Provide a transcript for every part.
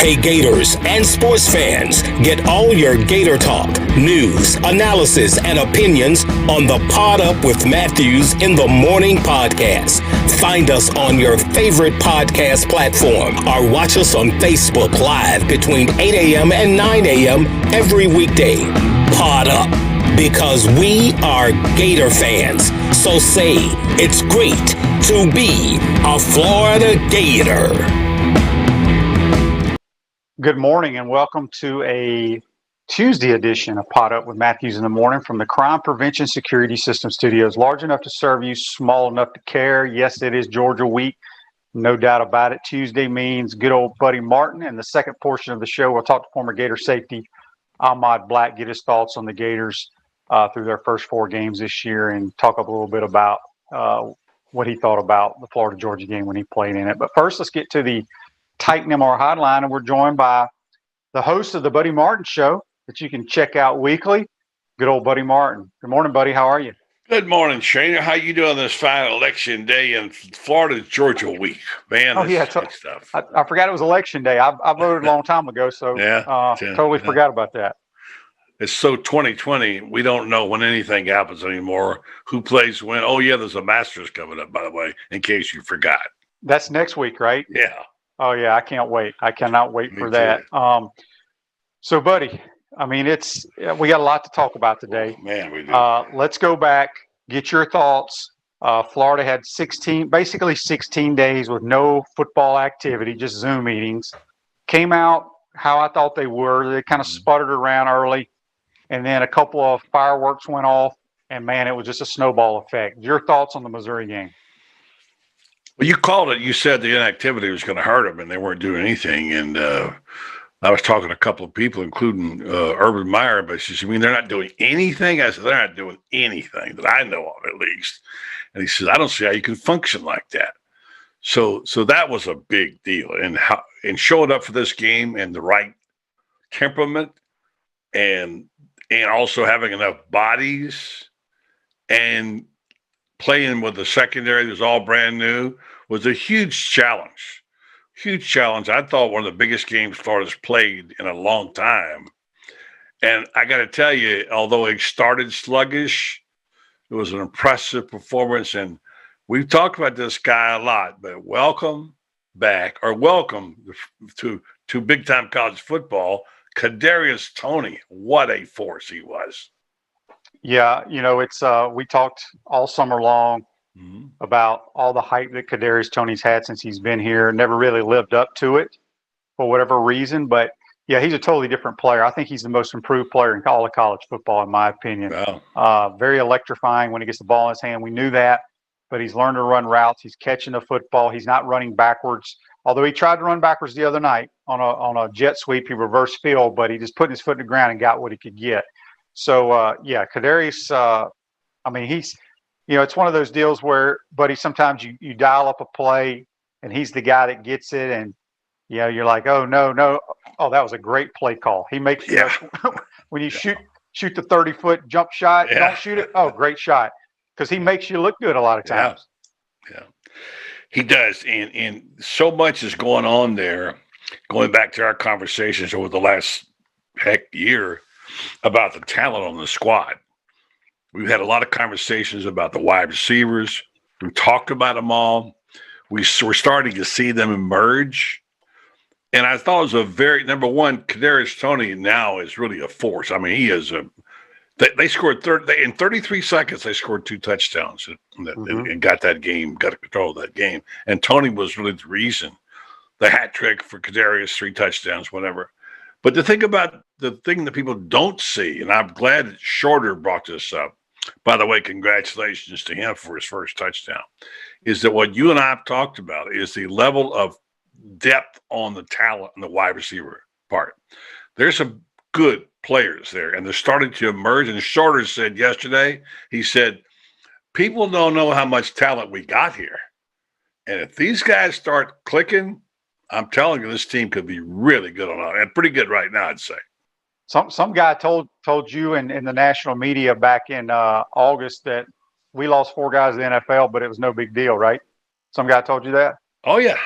Hey Gators and sports fans, get all your Gator talk, news, analysis, and opinions on the Pod Up with Matthews in the Morning podcast. Find us on your favorite podcast platform or watch us on Facebook Live between 8 a.m. and 9 a.m. every weekday. Pod Up, because we are Gator fans. So say, it's great to be a Florida Gator. Good morning and welcome to a Tuesday edition of Pod Up with Matthews in the Morning from the Crime Prevention Security System Studios. Large enough to serve you, small enough to care. Yes, it is Georgia week. No doubt about it. Tuesday means good old buddy Martin. In the second portion of the show, we'll talk to former Gator safety Ahmad, get his thoughts on the Gators through their first four games this year and talk a little bit about what he thought about the Florida-Georgia game when he played in it. But first, let's get to the Titan MR Hotline, and we're joined by the host of the Buddy Martin Show that you can check out weekly, good old Buddy Martin. Good morning, buddy. How are you? Good morning, Shane. How you doing this fine election day in Florida-Georgia week? Man, stuff. I forgot it was election day. I voted a long time ago, so totally forgot about that. It's so 2020, we don't know when anything happens anymore, who plays when. Oh, yeah, there's a Masters coming up, by the way, in case you forgot. That's next week, right? Yeah. Oh, yeah, I can't wait. I cannot wait for that. So, buddy, I mean, we got a lot to talk about today. Oh, man, we do. Let's go back, get your thoughts. Florida had 16 days with no football activity, just Zoom meetings. Came out how I thought they were. They kind of sputtered around early, and then a couple of fireworks went off, and, man, it was just a snowball effect. Your thoughts on the Missouri game? Well, you called it. You said the inactivity was going to hurt them, and they weren't doing anything. And I was talking to a couple of people, including Urban Meyer, but she said, "You mean they're not doing anything?" I said, "They're not doing anything that I know of, at least." And he said, "I don't see how you can function like that." So that was a big deal, and showing up for this game and the right temperament, and also having enough bodies, and playing with the secondary that was all brand new was a huge challenge. Huge challenge. I thought one of the biggest games Florida's played in a long time. And I got to tell you, although it started sluggish, it was an impressive performance. And we've talked about this guy a lot, but welcome back, or welcome to big-time college football, Kadarius Toney. What a force he was. Yeah, it's we talked all summer long about all the hype that Kadarius Toney's had since he's been here. Never really lived up to it for whatever reason. But, yeah, he's a totally different player. I think he's the most improved player in all of college football, in my opinion. Wow. Very electrifying when he gets the ball in his hand. We knew that. But he's learned to run routes. He's catching the football. He's not running backwards. Although he tried to run backwards the other night on a jet sweep. He reversed field, but he just put his foot in the ground and got what he could get. So, Kadarius, I mean, he's, it's one of those deals where, buddy, sometimes you dial up a play and he's the guy that gets it. And, you're like, oh, no. Oh, that was a great play call. He makes, when you shoot the 30-foot jump shot, don't shoot it. Oh, great shot. Because he makes you look good a lot of times. Yeah. He does. And so much is going on there, going back to our conversations over the last year about the talent on the squad. We've had a lot of conversations about the wide receivers. We talked about them all. We're starting to see them emerge. And I thought it was number one, Kadarius Toney now is really a force. I mean, he is they scored in 33 seconds, they scored 2 touchdowns and got control of that game. And Toney was really the reason, the hat trick for Kadarius, 3 touchdowns, whatever. But the thing that people don't see, and I'm glad that Shorter brought this up, by the way, congratulations to him for his first touchdown, is that what you and I have talked about is the level of depth on the talent and the wide receiver part. There's some good players there, and they're starting to emerge. And Shorter said yesterday, he said, people don't know how much talent we got here. And if these guys start clicking, I'm telling you, this team could be really good and pretty good right now, I'd say. Some guy told you in the national media back in August that we lost 4 guys in the NFL, but it was no big deal, right? Some guy told you that? Oh, yeah.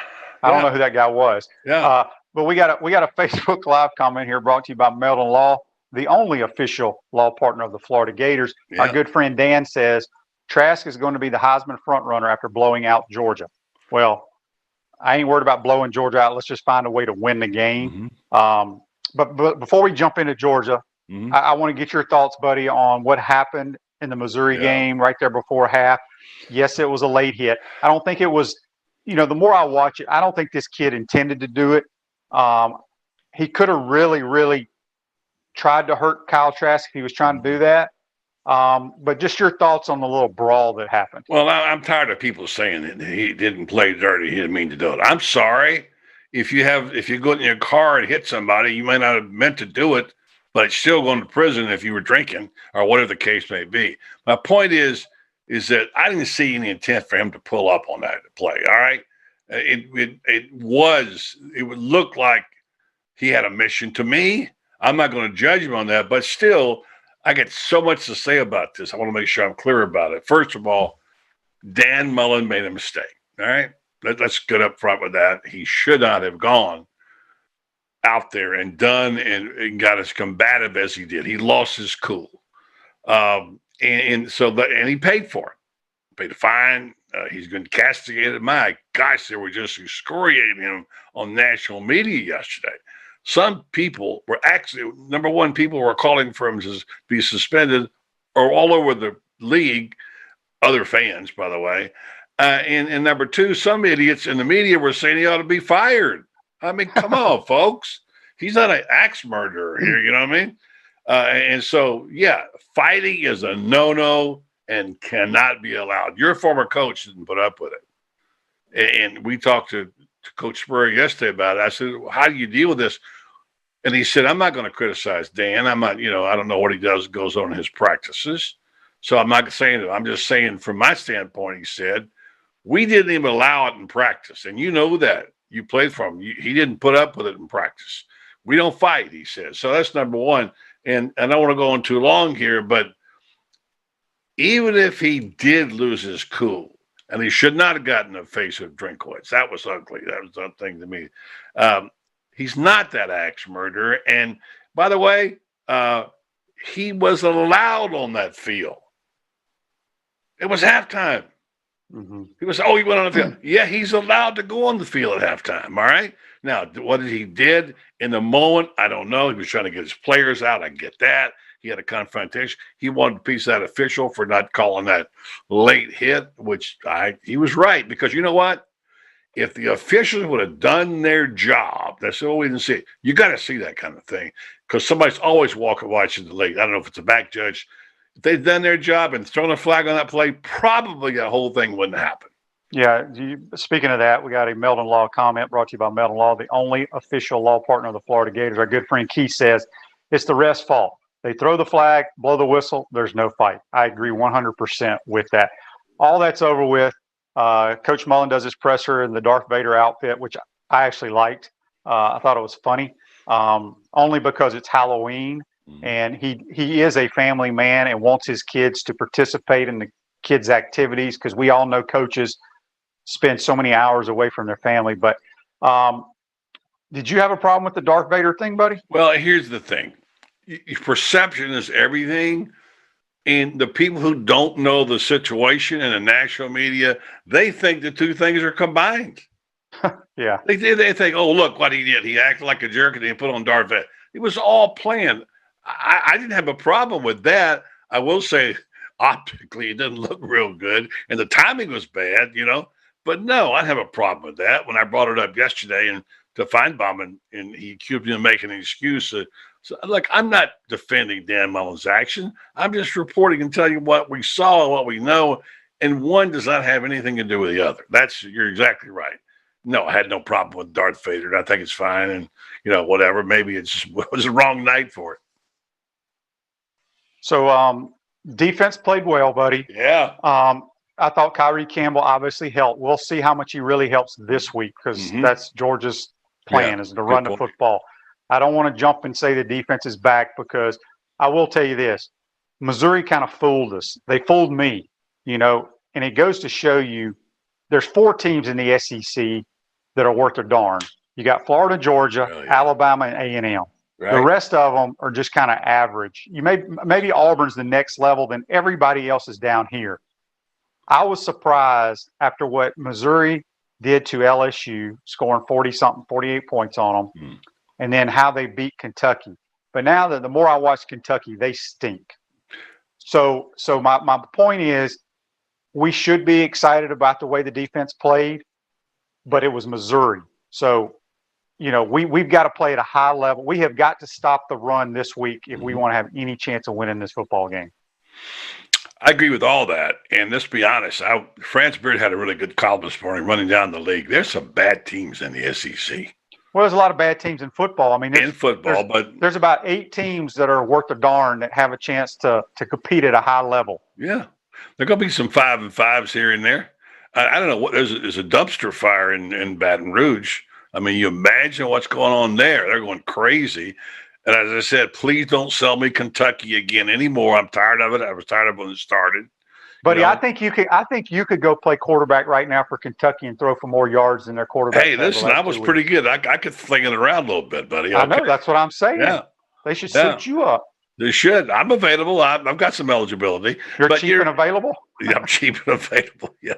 I don't know who that guy was. Yeah. But we got a Facebook Live comment here brought to you by Meldon Law, the only official law partner of the Florida Gators. Yeah. Our good friend Dan says Trask is going to be the Heisman frontrunner after blowing out Georgia. Well, I ain't worried about blowing Georgia out. Let's just find a way to win the game. But before we jump into Georgia, I want to get your thoughts, buddy, on what happened in the Missouri game right there before half. Yes, it was a late hit. I don't think it was, the more I watch it, I don't think this kid intended to do it. He could have really, really tried to hurt Kyle Trask if he was trying to do that. But just your thoughts on the little brawl that happened. Well, I'm tired of people saying that he didn't play dirty. He didn't mean to do it. I'm sorry. If you go in your car and hit somebody, you might not have meant to do it, but it's still going to prison if you were drinking or whatever the case may be. My point is that I didn't see any intent for him to pull up on that play. All right. It would look like he had a mission to me. I'm not going to judge him on that, but still, I get so much to say about this. I want to make sure I'm clear about it. First of all, Dan Mullen made a mistake. All right. Let's get up front with that. He should not have gone out there and done and got as combative as he did. He lost his cool. And he paid for it. Paid a fine. He's been castigated. My gosh, they were just excoriating him on national media yesterday. Some people were actually, number one, people were calling for him to be suspended or all over the league, other fans, by the way. And number two, some idiots in the media were saying he ought to be fired. I mean, come on, folks. He's not an axe murderer here, you know what I mean? And so, yeah, fighting is a no-no and cannot be allowed. Your former coach didn't put up with it. And we talked to Coach Spurrier yesterday about it. I said, how do you deal with this? And he said, I'm not going to criticize Dan. I'm not, I don't know what he goes on in his practices. So I'm not saying it. I'm just saying from my standpoint, he said, we didn't even allow it in practice. And you know that. You played for him. He didn't put up with it in practice. We don't fight, he says. So that's number one. And I don't want to go on too long here, but even if he did lose his cool, and he should not have gotten a face of Drinkwitz. That was ugly. That was a thing to me. He's not that axe murderer. And by the way, he was allowed on that field. It was halftime. He went on the field. Yeah, he's allowed to go on the field at halftime. All right. Now, what he did in the moment, I don't know. He was trying to get his players out. I get that. He had a confrontation. He wanted to piece that official for not calling that late hit, which he was right. Because you know what? If the officials would have done their job, that's all we didn't see. You got to see that kind of thing because somebody's always watching the late. I don't know if it's a back judge. If they'd done their job and thrown a flag on that play, probably that whole thing wouldn't happen. Yeah. Speaking of that, we got a Meldon Law comment brought to you by Meldon Law, the only official law partner of the Florida Gators. Our good friend Keith says it's the ref's fault. They throw the flag, blow the whistle, there's no fight. I agree 100% with that. All that's over with. Coach Mullen does his presser in the Darth Vader outfit, which I actually liked. I thought it was funny, only because it's Halloween, and he is a family man and wants his kids to participate in the kids' activities because we all know coaches spend so many hours away from their family. But did you have a problem with the Darth Vader thing, buddy? Well, here's the thing. Perception is everything. And the people who don't know the situation in the national media, they think the two things are combined. Yeah. They think, oh, look what he did. He acted like a jerk and he put on Darth Vader. It was all planned. I didn't have a problem with that. I will say optically it didn't look real good. And the timing was bad, But no, I didn't have a problem with that. When I brought it up yesterday and to Feinbaum and he accused me of making an excuse. So, look, I'm not defending Dan Mullen's action. I'm just reporting and telling you what we saw and what we know, and one does not have anything to do with the other. You're exactly right. No, I had no problem with Darth Vader. I think it's fine, and whatever. Maybe it was the wrong night for it. So, defense played well, buddy. Yeah. I thought Kyrie Campbell obviously helped. We'll see how much he really helps this week because that's Georgia's plan is to run the football. I don't want to jump and say the defense is back because I will tell you this. Missouri kind of fooled us. They fooled me, and it goes to show you there's 4 teams in the SEC that are worth their darn. You got Florida, Georgia, Oh, yeah. Alabama, and A&M. Right. The rest of them are just kind of average. Maybe Auburn's the next level, then everybody else is down here. I was surprised after what Missouri did to LSU, scoring 40-something, 48 points on them, and then how they beat Kentucky. But now that the more I watch Kentucky, they stink. So my point is, we should be excited about the way the defense played, but it was Missouri. So, we've got to play at a high level. We have got to stop the run this week if we want to have any chance of winning this football game. I agree with all that. And let's be honest, France Beard had a really good column this morning running down the league. There's some bad teams in the SEC. Well, there's a lot of bad teams in football. I mean, there's about 8 teams that are worth a darn that have a chance to compete at a high level. Yeah. There are going to be some 5-5s here and there. I don't know what there's a dumpster fire in Baton Rouge. I mean, you imagine what's going on there. They're going crazy. And as I said, please don't sell me Kentucky again anymore. I'm tired of it. I was tired of it when it started. Buddy, I think you could go play quarterback right now for Kentucky and throw for more yards than their quarterback. Hey, listen, I was pretty good. I could fling it around a little bit, buddy. I know, that's what I'm saying. Yeah. They should suit you up. They should. I'm available. I've got some eligibility. You're cheap and available? Yeah, I'm cheap and available. Yeah.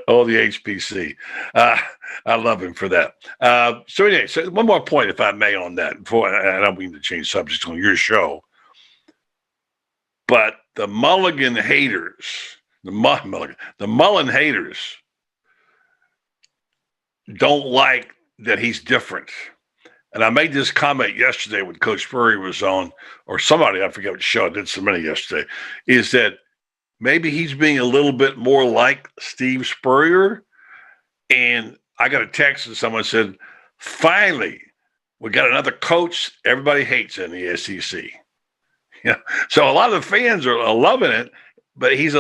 Oh, the HPC. I love him for that. So anyway, one more point, if I may, on that. Before I don't mean to change subjects on your show, but the Mulligan haters, the Mullen haters, don't like that he's different. And I made this comment yesterday when Coach Spurrier was on, or somebody, I forget what show, I did so many yesterday, is that maybe he's being a little bit more like Steve Spurrier. And I got a text and someone said, finally, we got another coach everybody hates in the SEC. Yeah. So a lot of the fans are loving it, but he's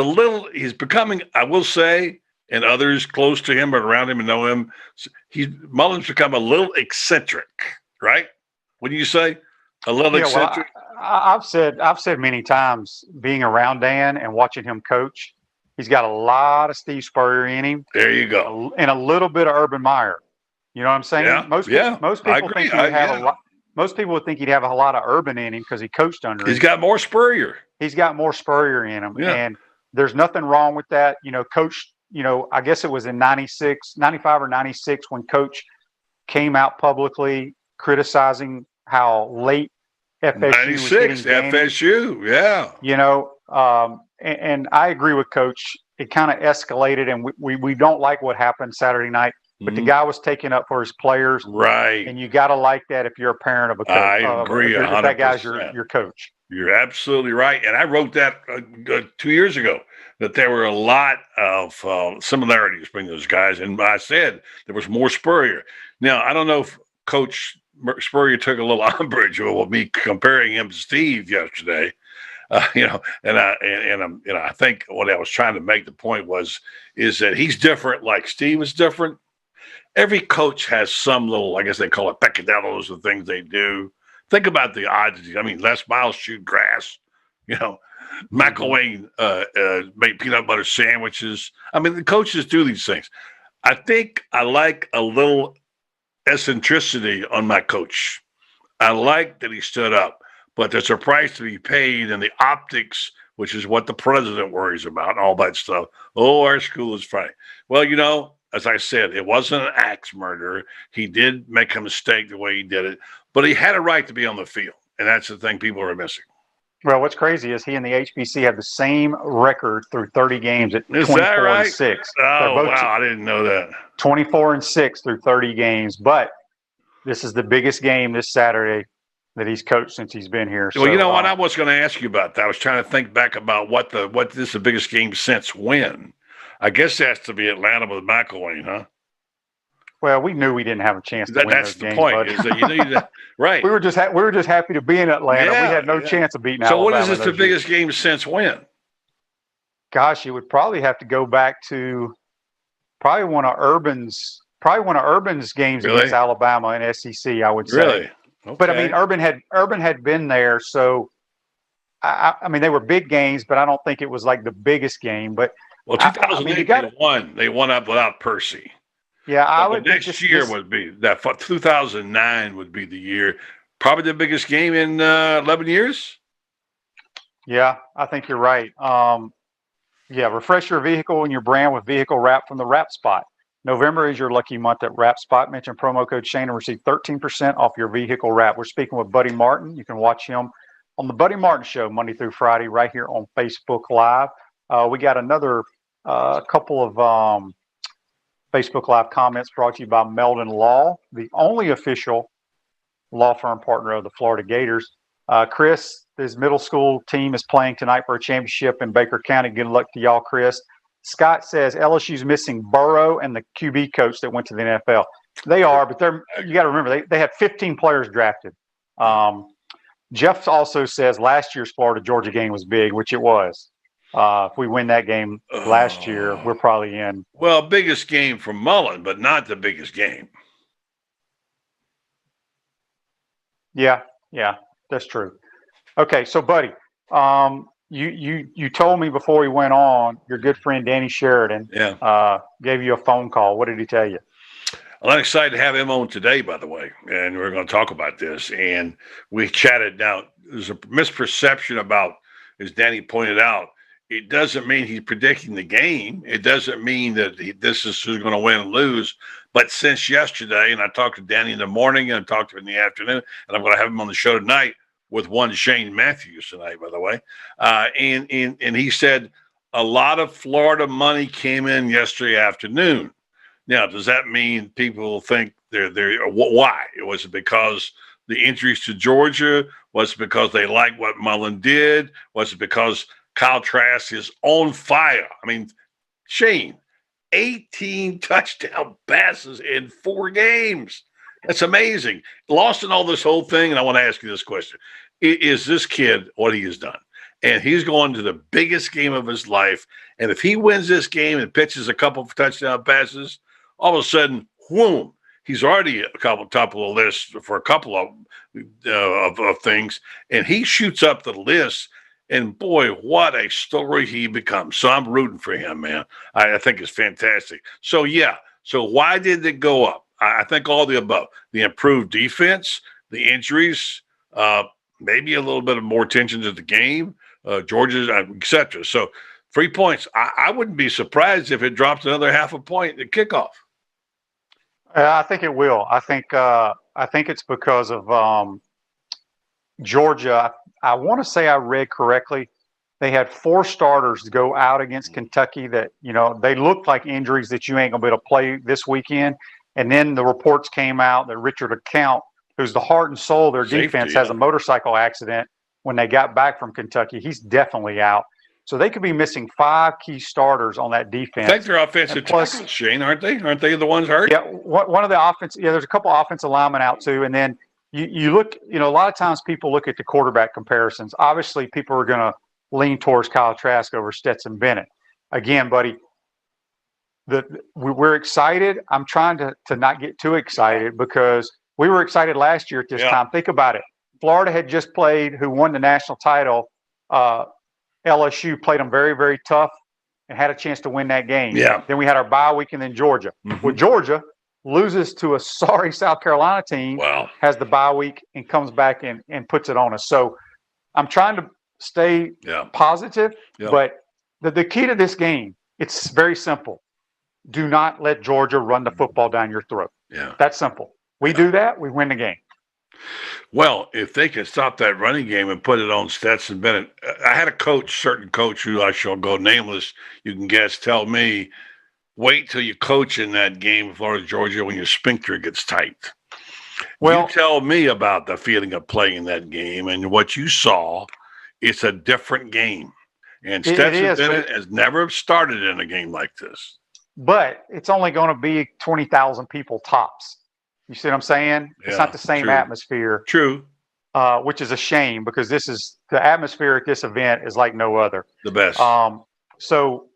becoming, I will say, and others close to him or around him and know him, Mullen's become a little eccentric, right? Wouldn't you say? A little eccentric? Well, I've said many times, being around Dan and watching him coach, he's got a lot of Steve Spurrier in him. There you go. And a little bit of Urban Meyer. You know what I'm saying? Yeah. Most people think he'd have a lot. Most people would think heuld have a lot of Urban in him because he coached under him. He's got more Spurrier. He's got more Spurrier in him. Yeah. And there's nothing wrong with that. Coach, I guess it was in 95 or 96 when Coach came out publicly criticizing how late FSU 96, FSU, yeah. And I agree with Coach. It kind of escalated, and we don't like what happened Saturday night. But the guy was taking up for his players, right? And you got to like that if you're a parent of a coach. I agree. If that guy's your coach. You're absolutely right. And I wrote that 2 years ago that there were a lot of similarities between those guys, and I said there was more Spurrier. Now I don't know if Coach Spurrier took a little umbrage with me comparing him to Steve yesterday. And I think what I was trying to make the point is that he's different, like Steve is different. Every coach has some little, I guess they call it peccadillos, the things they do. Think about the oddities. I mean, Les Miles shoot grass. McElwain made peanut butter sandwiches. I mean, the coaches do these things. I think I like a little eccentricity on my coach. I like that he stood up, but there's a price to be paid, and the optics, which is what the president worries about, and all that stuff. Oh, our school is funny. Well, as I said, it wasn't an axe murder. He did make a mistake the way he did it, but he had a right to be on the field, and that's the thing people are missing. Well, what's crazy is he and the HBC have the same record through 30 games at 24-6. Oh, wow, I didn't know that. 24-6 through 30 games, but this is the biggest game this Saturday that he's coached since he's been here. Well, you know what? I was going to ask you about that. I was trying to think back about what this is the biggest game since when. I guess it has to be Atlanta with McElwain, huh? Well, we knew we didn't have a chance to win that's those the games, point. Is that you need to, right? We were just happy to be in Atlanta. We had no chance of beating Alabama. So what is this the biggest game since when? Gosh, you would probably have to go back to probably one of Urban's games against Alabama and SEC. I would say. Really? Okay. But I mean, Urban had been there, so I mean they were big games, but I don't think it was like the biggest game. But 2008 they won. They won up without Percy. Yeah, I But would. next year would be that 2009 would be the year, probably the biggest game in 11 years. Yeah, I think you're right. Yeah, refresh your vehicle and your brand with vehicle wrap from the Wrap Spot. November is your lucky month at Wrap Spot. Mention promo code Shane and receive 13% off your vehicle wrap. We're speaking with Buddy Martin. You can watch him on the Buddy Martin Show Monday through Friday right here on Facebook Live. We got another couple of Facebook Live comments brought to you by Meldon Law, the only official law firm partner of the Florida Gators. Chris, his middle school team is playing tonight for a championship in Baker County. Good luck to y'all, Chris. Scott says LSU's missing Burrow and the QB coach that went to the NFL. They are, but you got to remember, they had 15 players drafted. Jeff also says last year's Florida-Georgia game was big, which it was. If we win that game last year, we're probably in. Well, biggest game for Mullen, but not the biggest game. Yeah, that's true. Okay, so buddy, you told me before we went on, your good friend Danny Sheridan gave you a phone call. What did he tell you? I'm excited to have him on today, by the way, and we're going to talk about this. And we chatted. Now, there's a misperception about, as Danny pointed out, it doesn't mean he's predicting the game. It doesn't mean that this is who's going to win and lose. But since yesterday, and I talked to Danny in the morning and I talked to him in the afternoon, and I'm going to have him on the show tonight with one Shane Matthews tonight, by the way. And he said a lot of Florida money came in yesterday afternoon. Now, does that mean people think they're why? Was it because the injuries to Georgia? Was it because they like what Mullen did? Was it because Kyle Trask is on fire? I mean, Shane, 18 touchdown passes in 4 games. That's amazing. Lost in all this whole thing, and I want to ask you this question. Is this kid what he has done? And he's going to the biggest game of his life. And if he wins this game and pitches a couple of touchdown passes, all of a sudden, whoom, he's already a couple top of the list for a couple of things. And he shoots up the list. And boy, what a story he becomes. So I'm rooting for him, man. I think it's fantastic. So, yeah. So why did it go up? I think all the above. The improved defense, the injuries, maybe a little bit of more attention to the game, Georgia, et cetera. So 3 points. I wouldn't be surprised if it drops another half a point at kickoff. I think it will. I think it's because of Georgia. I want to say I read correctly. They had 4 starters go out against Kentucky that, they looked like injuries that you ain't going to be able to play this weekend. And then the reports came out that Richard LeCount, who's the heart and soul of their defense, has a motorcycle accident when they got back from Kentucky. He's definitely out. So they could be missing 5 key starters on that defense. I think they're offensive tackles, Shane, aren't they? Aren't they the ones hurt? Yeah, one of the offense. Yeah, there's a couple offensive linemen out too. And then you look, a lot of times people look at the quarterback comparisons. Obviously, people are going to lean towards Kyle Trask over Stetson Bennett. Again, buddy, we're excited. I'm trying to not get too excited because we were excited last year at this time. Think about it. Florida had just played, who won the national title. LSU played them very, very tough and had a chance to win that game. Yeah. Then we had our bye week and then Georgia. Mm-hmm. Well, Georgia loses to a sorry South Carolina team, has the bye week and comes back and puts it on us. So I'm trying to stay positive, but the key to this game, it's very simple. Do not let Georgia run the football down your throat. Yeah. That's simple. We do that, we win the game. Well, if they can stop that running game and put it on Stetson Bennett, I had a certain coach who I shall go nameless, you can guess, tell me, wait till you coach in that game, Florida, Georgia, when your sphincter gets tight. Well, you tell me about the feeling of playing that game and what you saw. It's a different game. And Stetson Bennett has never started in a game like this. But it's only going to be 20,000 people tops. You see what I'm saying? It's not the same atmosphere. True. Which is a shame because the atmosphere at this event is like no other. The best. So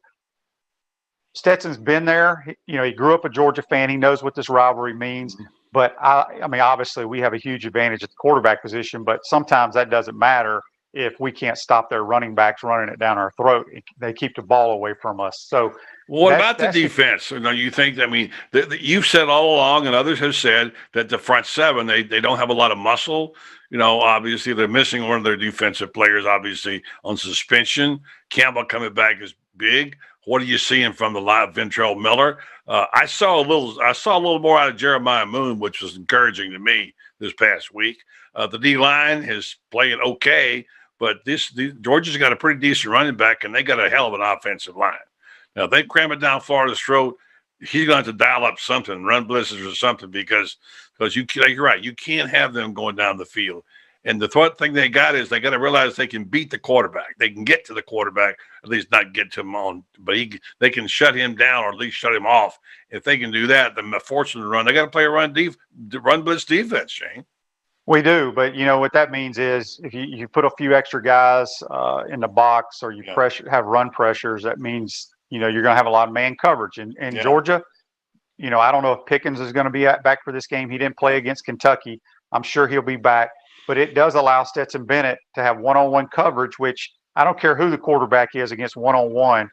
Stetson's been there. He grew up a Georgia fan. He knows what this rivalry means. Mm-hmm. But I mean, obviously we have a huge advantage at the quarterback position, but sometimes that doesn't matter. if we can't stop their running backs running it down our throat. They keep the ball away from us. So what about the defense? You think, you've said all along, and others have said, that the front seven, they don't have a lot of muscle. Obviously they're missing one of their defensive players, obviously on suspension. Campbell coming back is big. What are you seeing from the live Ventrell Miller? I saw a little more out of Jeremiah Moon, which was encouraging to me this past week. The D line is playing okay, but Georgia's got a pretty decent running back, and they got a hell of an offensive line. Now, if they cram it down Florida's throat, he's going to have to dial up something, run blitzes or something, because you're right. You can't have them going down the field. And the thing they got is they got to realize they can beat the quarterback. They can get to the quarterback, at least not get to him on, but they can shut him down or at least shut him off. If they can do that, then force them to run. They got to play a run blitz defense, Shane. We do, but what that means is if you put a few extra guys in the box, or you have run pressures, that means you're going to have a lot of man coverage. And Georgia, I don't know if Pickens is going to be back for this game. He didn't play against Kentucky. I'm sure he'll be back. But it does allow Stetson Bennett to have one-on-one coverage, which I don't care who the quarterback is against one-on-one.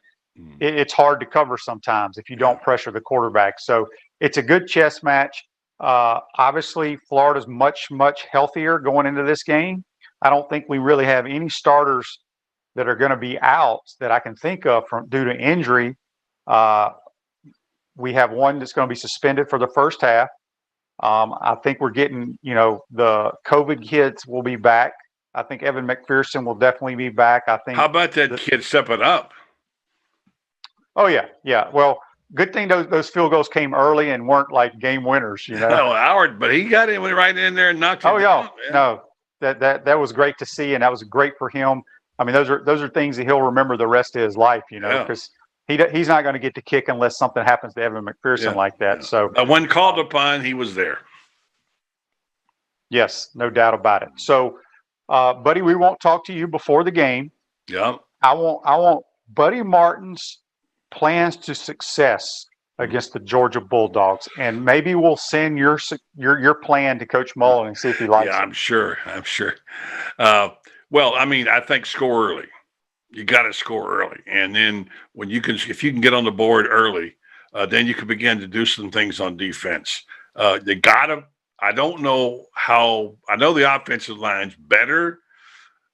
It's hard to cover sometimes if you don't pressure the quarterback. So it's a good chess match. Obviously, Florida's much, much healthier going into this game. I don't think we really have any starters that are going to be out that I can think of due to injury. We have one that's going to be suspended for the first half. I think we're getting, the COVID kids will be back. I think Evan McPherson will definitely be back. I think. How about that kid stepping up? Oh yeah. Well, good thing those field goals came early and weren't like game winners. No, Howard, but he got in right in there and knocked it down. Yeah. No, that was great to see, and that was great for him. I mean, those are things that he'll remember the rest of his life, because he's not going to get to kick unless something happens to Evan McPherson like that. So when called upon, he was there. Yes, no doubt about it. So, Buddy, we won't talk to you before the game. Yeah. I want Buddy Martin's plans to success against the Georgia Bulldogs, and maybe we'll send your plan to Coach Mullen and see if he likes it. I'm sure. Well, I mean, I think score early. You got to score early, and then if you can get on the board early, then you can begin to do some things on defense. They got to. I don't know how. I know the offensive line's better.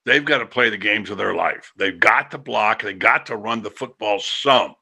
They've got to play the games of their life. They've got to block. They got to run the football some,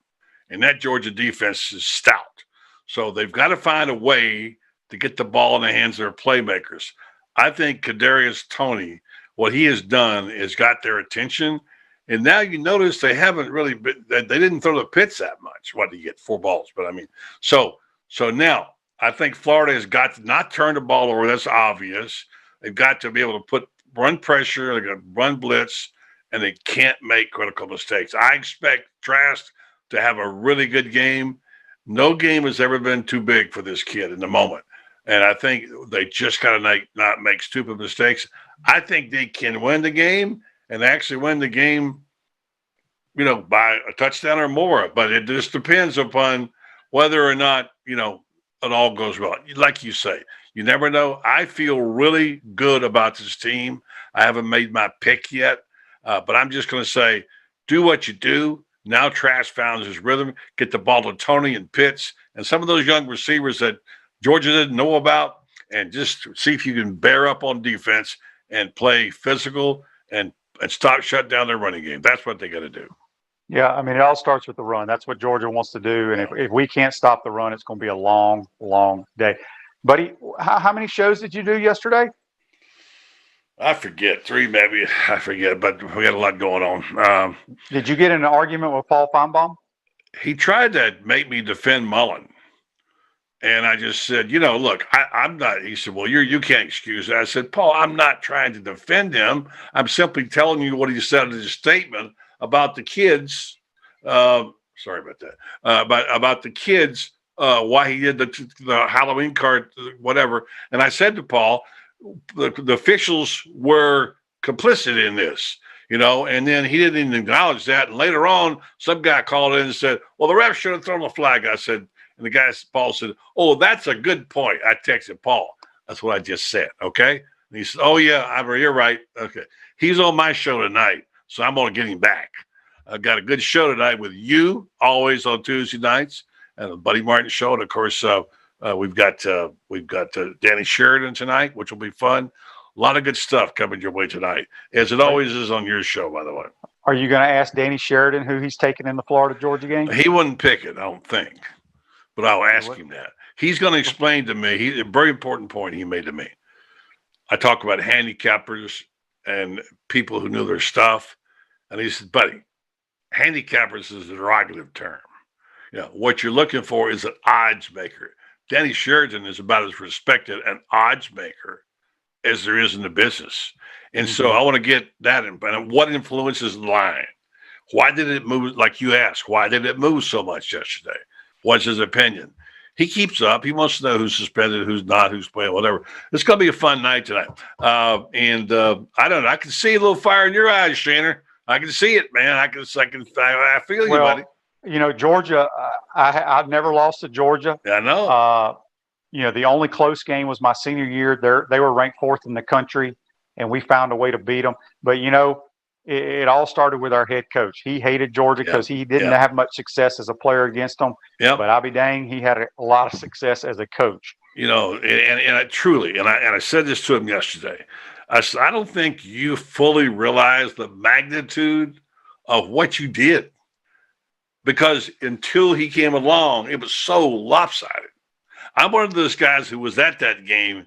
and that Georgia defense is stout. So they've got to find a way to get the ball in the hands of their playmakers. I think Kadarius Toney, what he has done is got their attention. And now you notice they haven't really they didn't throw the pits that much. What did he get? 4 balls. But I mean, so now I think Florida has got to not turn the ball over. That's obvious. They've got to be able to run pressure, they're going to run blitz, and they can't make critical mistakes. I expect Trask to have a really good game. No game has ever been too big for this kid in the moment. And I think they just got to not make stupid mistakes. I think they can win the game and actually win the game, by a touchdown or more. But it just depends upon whether or not, it all goes well. Like you say, you never know. I feel really good about this team. I haven't made my pick yet, but I'm just going to say, do what you do. Now Trask found his rhythm. Get the ball to Toney and Pitts and some of those young receivers that Georgia didn't know about, and just see if you can bear up on defense and play physical and shut down their running game. That's what they got to do. Yeah, I mean, it all starts with the run. That's what Georgia wants to do. And if we can't stop the run, it's going to be a long, long day. Buddy, how many shows did you do yesterday? I forget. 3 maybe. I forget, but we had a lot going on. Did you get in an argument with Paul Feinbaum? He tried to make me defend Mullen. And I just said, look, I'm not. He said, well, you can't excuse it. I said, Paul, I'm not trying to defend him. I'm simply telling you what he said in his statement about the kids. Sorry about that. About the kids, why he did the Halloween card, whatever. And I said to Paul, the officials were complicit in this, and then he didn't even acknowledge that. And later on, some guy called in and said, well, the ref should have thrown the flag. I said, and the guy, Paul said, oh, that's a good point. I texted Paul. That's what I just said. Okay. And he said, oh, yeah, you're right. Okay. He's on my show tonight, so I'm going to get him back. I've got a good show tonight with you, always on Tuesday nights, and the Buddy Martin show. And, of course, we've got Danny Sheridan tonight, which will be fun. A lot of good stuff coming your way tonight, as it always is on your show, by the way. Are you going to ask Danny Sheridan who he's taking in the Florida-Georgia game? He wouldn't pick it, I don't think, but I'll ask him that. He's going to explain to me. A very important point he made to me. I talk about handicappers and people who knew their stuff, and he said, buddy, handicappers is a derogative term. What you're looking for is an odds maker. Danny Sheridan is about as respected an odds maker as there is in the business. And so I want to get that in. But what influences the line? Why did it move, like you asked, why did it move so much yesterday? What's his opinion? He keeps up. He wants to know who's suspended, who's not, who's playing, whatever. It's going to be a fun night tonight. I don't know. I can see a little fire in your eyes, Shanner. I can see it, man. I feel you, buddy. Georgia, I've never lost to Georgia. I know. The only close game was my senior year. They were ranked 4th in the country, and we found a way to beat them. But, it all started with our head coach. He hated Georgia because he didn't have much success as a player against them. Yep. But I'll be dang, he had a lot of success as a coach. And I truly, and I said this to him yesterday, I said, I don't think you fully realize the magnitude of what you did. Because until he came along, it was so lopsided. I'm one of those guys who was at that game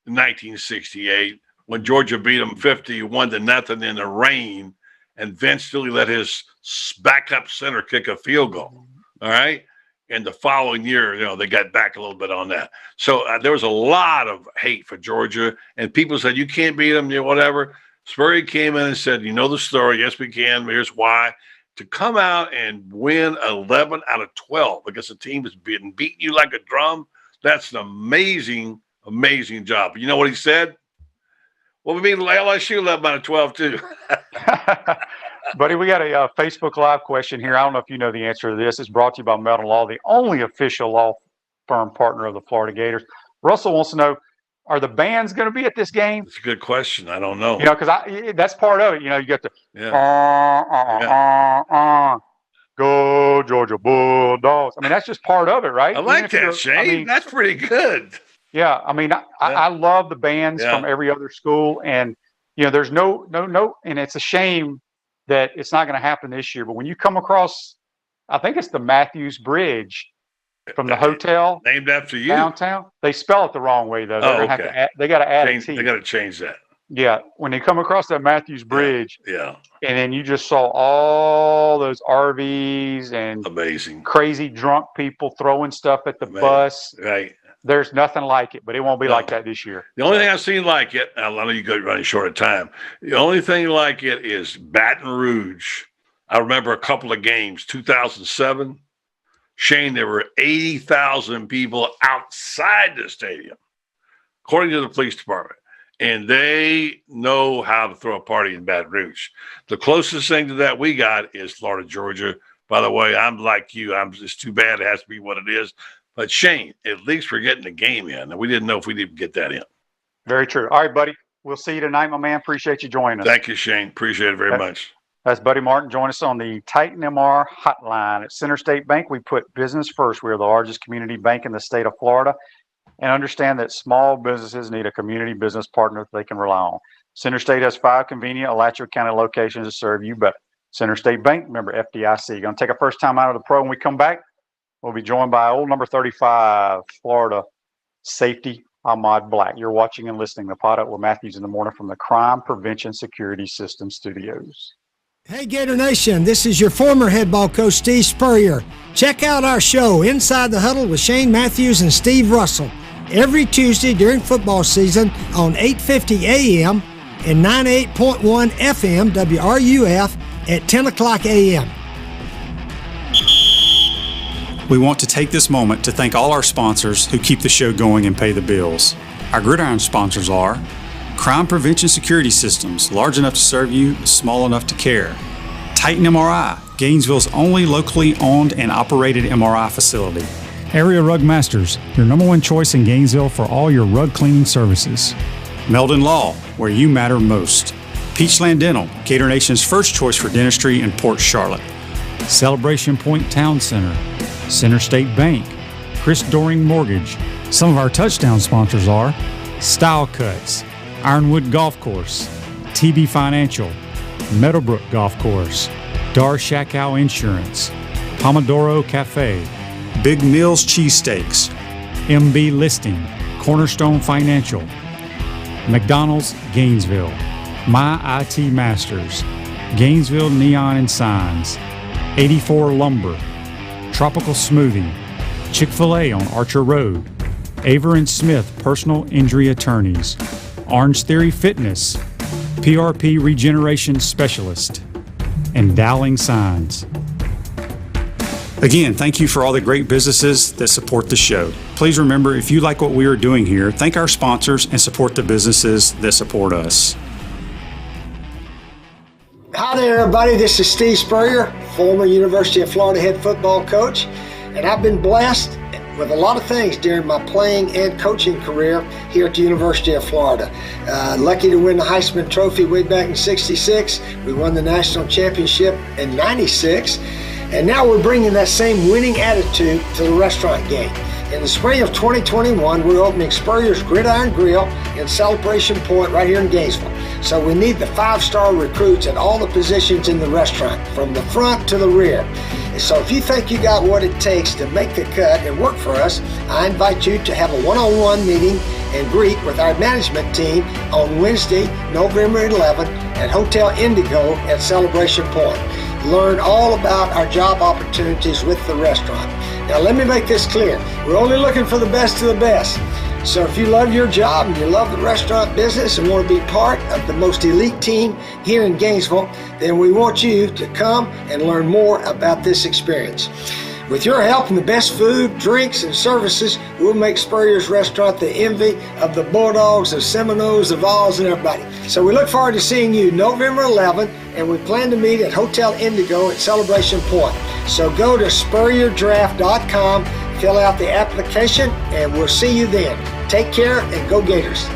in 1968 when Georgia beat them 51-0 in the rain, and Vince Dooley let his backup center kick a field goal. All right. And the following year, they got back a little bit on that. So there was a lot of hate for Georgia, and people said, you can't beat them, whatever. Spurrier came in and said, you know the story. Yes, we can. Here's why. To come out and win 11 out of 12 because the team has beating you like a drum, that's an amazing, amazing job. You know what he said? Well, we mean LSU 11 out of 12 too. Buddy, we got a Facebook Live question here. I don't know if you know the answer to this. It's brought to you by Melton Law, the only official law firm partner of the Florida Gators. Russell wants to know, are the bands going to be at this game? It's a good question. I don't know. Because that's part of it. You got the go Georgia Bulldogs. I mean, that's just part of it, right? I like that, Shane. That's pretty good. Yeah, I love the bands from every other school, and there's no, and it's a shame that it's not going to happen this year. But when you come across, I think it's the Matthews Bridge from the hotel named after you downtown. They spell it the wrong way though. They got to add a T. They got to change that. Yeah, when they come across that Matthews Bridge, and then you just saw all those RVs and amazing, crazy drunk people throwing stuff at the bus. Right. There's nothing like it, but it won't be like that this year. The only thing I've seen like it, I know you go running short of time. The only thing like it is Baton Rouge. I remember a couple of games, 2007. Shane, there were 80,000 people outside the stadium, according to the police department. And they know how to throw a party in Baton Rouge. The closest thing to that we got is Florida, Georgia. By the way, I'm like you. It's too bad it has to be what it is. But Shane, at least we're getting the game in. And we didn't know if we'd even get that in. Very true. All right, buddy. We'll see you tonight, my man. Appreciate you joining us. Thank you, Shane. Appreciate it very much. That's Buddy Martin. Join us on the Titan MR hotline. At Center State Bank, we put business first. We are the largest community bank in the state of Florida, and understand that small businesses need a community business partner that they can rely on. Center State has 5 convenient Alachua County locations to serve you better. Center State Bank, member FDIC. Going to take a first time out of the pro. When we come back, we'll be joined by old number 35, Florida safety, Ahmad Black. You're watching and listening to Pot Up with Matthews in the Morning from the Crime Prevention Security System Studios. Hey Gator Nation, this is your former head ball coach Steve Spurrier. Check out our show Inside the Huddle with Shane Matthews and Steve Russell every Tuesday during football season on 8:50 a.m. and 98.1 FM WRUF at 10 o'clock a.m. We want to take this moment to thank all our sponsors who keep the show going and pay the bills. Our Gridiron sponsors are Crime Prevention Security Systems, large enough to serve you, small enough to care. Titan MRI, Gainesville's only locally owned and operated MRI facility. Area Rug Masters, your #1 choice in Gainesville for all your rug cleaning services. Meldon Law, where you matter most. Peachland Dental, Gator Nation's first choice for dentistry in Port Charlotte. Celebration Point Town Center, Center State Bank, Chris Doring Mortgage. Some of our touchdown sponsors are Style Cuts, Ironwood Golf Course, TB Financial, Meadowbrook Golf Course, Dar Shakow Insurance, Pomodoro Cafe, Big Mills Cheesesteaks, MB Listing, Cornerstone Financial, McDonald's Gainesville, My IT Masters, Gainesville Neon and Signs, 84 Lumber, Tropical Smoothie, Chick-fil-A on Archer Road, Aver and Smith Personal Injury Attorneys, Orange Theory Fitness, PRP Regeneration Specialist, and Dowling Signs. Again, thank you for all the great businesses that support the show. Please remember, if you like what we are doing here, thank our sponsors and support the businesses that support us. Hi there, everybody. This is Steve Spurrier, former University of Florida head football coach, and I've been blessed with a lot of things during my playing and coaching career here at the University of Florida. Lucky to win the Heisman Trophy way back in '66. We won the national championship in '96. And now we're bringing that same winning attitude to the restaurant game. In the spring of 2021, we're opening Spurrier's Gridiron Grill in Celebration Point right here in Gainesville. So we need the 5-star recruits at all the positions in the restaurant, from the front to the rear. So if you think you got what it takes to make the cut and work for us, I invite you to have a one-on-one meeting and greet with our management team on Wednesday, November 11th at Hotel Indigo at Celebration Point. Learn all about our job opportunities with the restaurant. Now let me make this clear. We're only looking for the best of the best. So if you love your job and you love the restaurant business and want to be part of the most elite team here in Gainesville, then we want you to come and learn more about this experience. With your help and the best food, drinks, and services, we'll make Spurrier's Restaurant the envy of the Bulldogs, the Seminoles, the Vols, and everybody. So we look forward to seeing you November 11th, and we plan to meet at Hotel Indigo at Celebration Point. So go to SpurrierDraft.com, fill out the application, and we'll see you then. Take care and go Gators.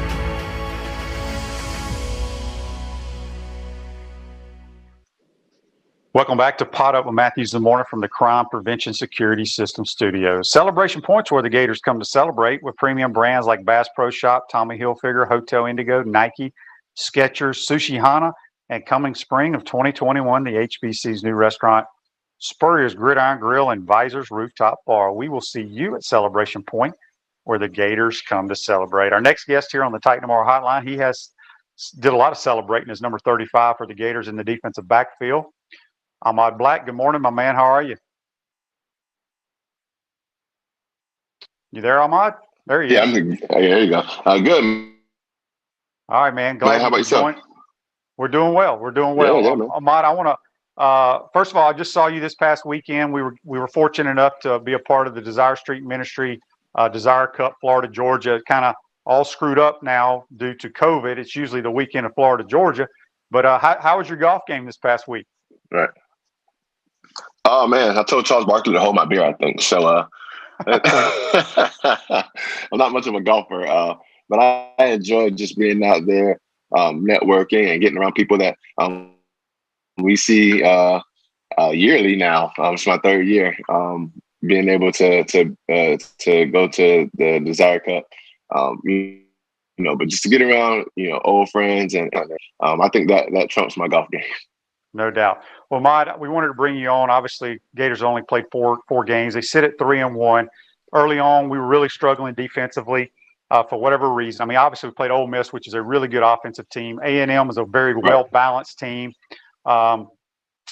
Welcome back to Pot Up with Matthews in the Morning from the Crime Prevention Security System Studios. Celebration Point's where the Gators come to celebrate, with premium brands like Bass Pro Shop, Tommy Hilfiger, Hotel Indigo, Nike, Skechers, Sushi Hana, and coming spring of 2021, the HBC's new restaurant, Spurrier's Gridiron Grill and Visors Rooftop Bar. We will see you at Celebration Point, where the Gators come to celebrate. Our next guest here on the Titan Tomorrow Hotline, he did a lot of celebrating as number 35 for the Gators in the defensive backfield. Ahmad Black, good morning, my man. How are you? You there, Ahmad? There you go. There you go. Good. All right, man. Glad how about yourself? We're doing well. Yeah, Ahmad, I want to first of all, I just saw you this past weekend. We were fortunate enough to be a part of the Desire Street Ministry Desire Cup, Florida, Georgia. Kind of all screwed up now due to COVID. It's usually the weekend of Florida, Georgia. But how was your golf game this past week? Right. Oh man, I told Charles Barkley to hold my beer, I think. So I'm not much of a golfer, but I enjoyed just being out there, networking and getting around people that we see yearly now. It's my third year. Being able to go to the Desire Cup, but just to get around, old friends, and I think that trumps my golf game. No doubt. Well, Ahmad, we wanted to bring you on. Obviously, Gators only played four games. They sit at 3-1. Early on, we were really struggling defensively for whatever reason. I mean, obviously, we played Ole Miss, which is a really good offensive team. A&M is a very well-balanced team. And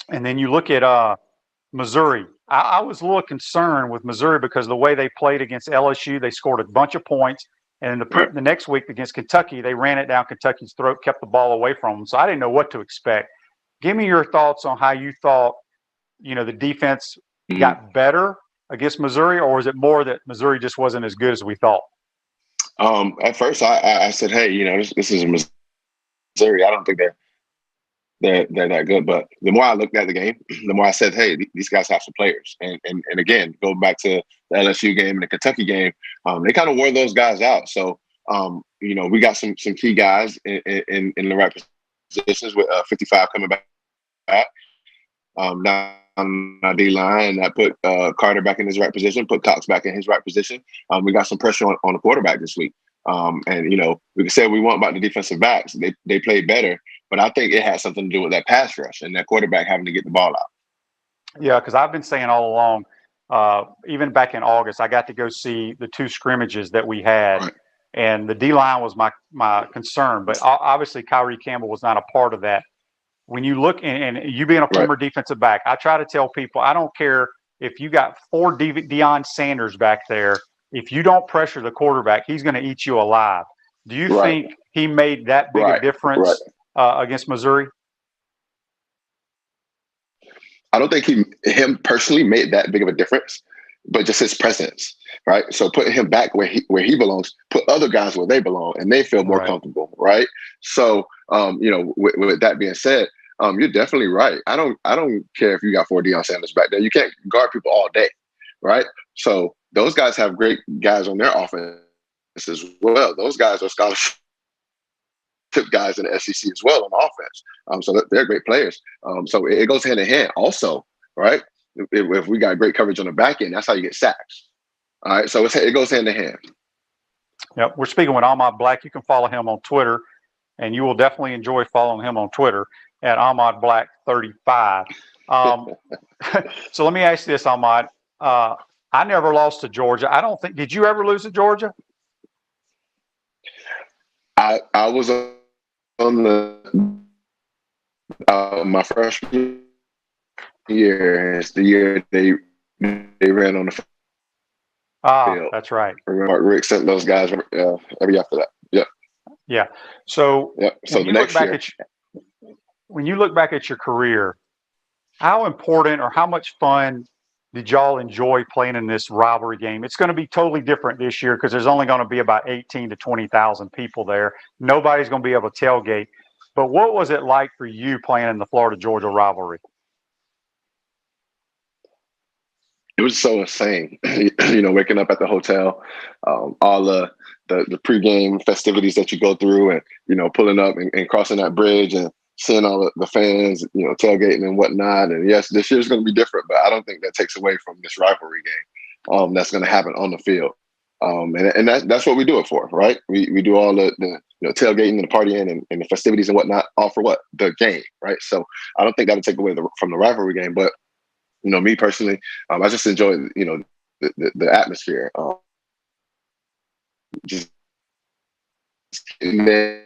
then you look at Missouri. I was a little concerned with Missouri because the way they played against LSU, they scored a bunch of points. And the next week against Kentucky, they ran it down Kentucky's throat, kept the ball away from them. So I didn't know what to expect. Give me your thoughts on how you thought, the defense got better against Missouri, or is it more that Missouri just wasn't as good as we thought? At first, I said, hey, this is Missouri. I don't think they're that good. But the more I looked at the game, the more I said, hey, these guys have some players. And again, go back to the LSU game and the Kentucky game, they kind of wore those guys out. So, we got some key guys in the right positions with 55 coming back. Down our D line, that put Carter back in his right position, put Cox back in his right position. We got some pressure on the quarterback this week. And we can say what we want about the defensive backs. They played better, but I think it had something to do with that pass rush and that quarterback having to get the ball out. Yeah, because I've been saying all along, even back in August, I got to go see the 2 scrimmages that we had, Right. and the D-line was my concern. But obviously, Kyrie Campbell was not a part of that. When you look, and you being a former defensive back, I try to tell people, I don't care if you got 4 Deion Sanders back there. If you don't pressure the quarterback, he's going to eat you alive. Do you think he made that big a difference against Missouri? I don't think him personally made that big of a difference, but just his presence, right? So putting him back where he belongs, put other guys where they belong, and they feel more comfortable, right? So, with that being said, you're definitely right. I don't care if you got 4 Deion Sanders back there. You can't guard people all day, right? So those guys have great guys on their offense as well. Those guys are scholarship guys in the SEC as well on offense. So they're great players. So it goes hand in hand also, right? If we got great coverage on the back end, that's how you get sacks. All right, so it goes hand in hand. Yep, we're speaking with Ahmad Black. You can follow him on Twitter, and you will definitely enjoy following him on Twitter at Ahmad Black 35. So let me ask you this, Ahmad. I never lost to Georgia. I don't think. Did you ever lose to Georgia? I was on the my freshman year. It's the year they ran on the field. That's right. Rick sent those guys every after that. Yep. Yeah. So, So the next year, when you look back at your career, how important or how much fun did y'all enjoy playing in this rivalry game? It's going to be totally different this year because there's only going to be about 18 to 20,000 people there. Nobody's going to be able to tailgate. But what was it like for you playing in the Florida-Georgia rivalry? It was so insane, waking up at the hotel, all the pregame festivities that you go through, and pulling up and crossing that bridge and seeing all the fans, tailgating and whatnot. And yes, this year's going to be different, but I don't think that takes away from this rivalry game that's going to happen on the field. And that's what we do it for, right? We do all the tailgating and the partying and the festivities and whatnot, all for what? The game, right? So I don't think that'll take away from the rivalry game, but me personally, I just enjoy, the atmosphere. Just getting there,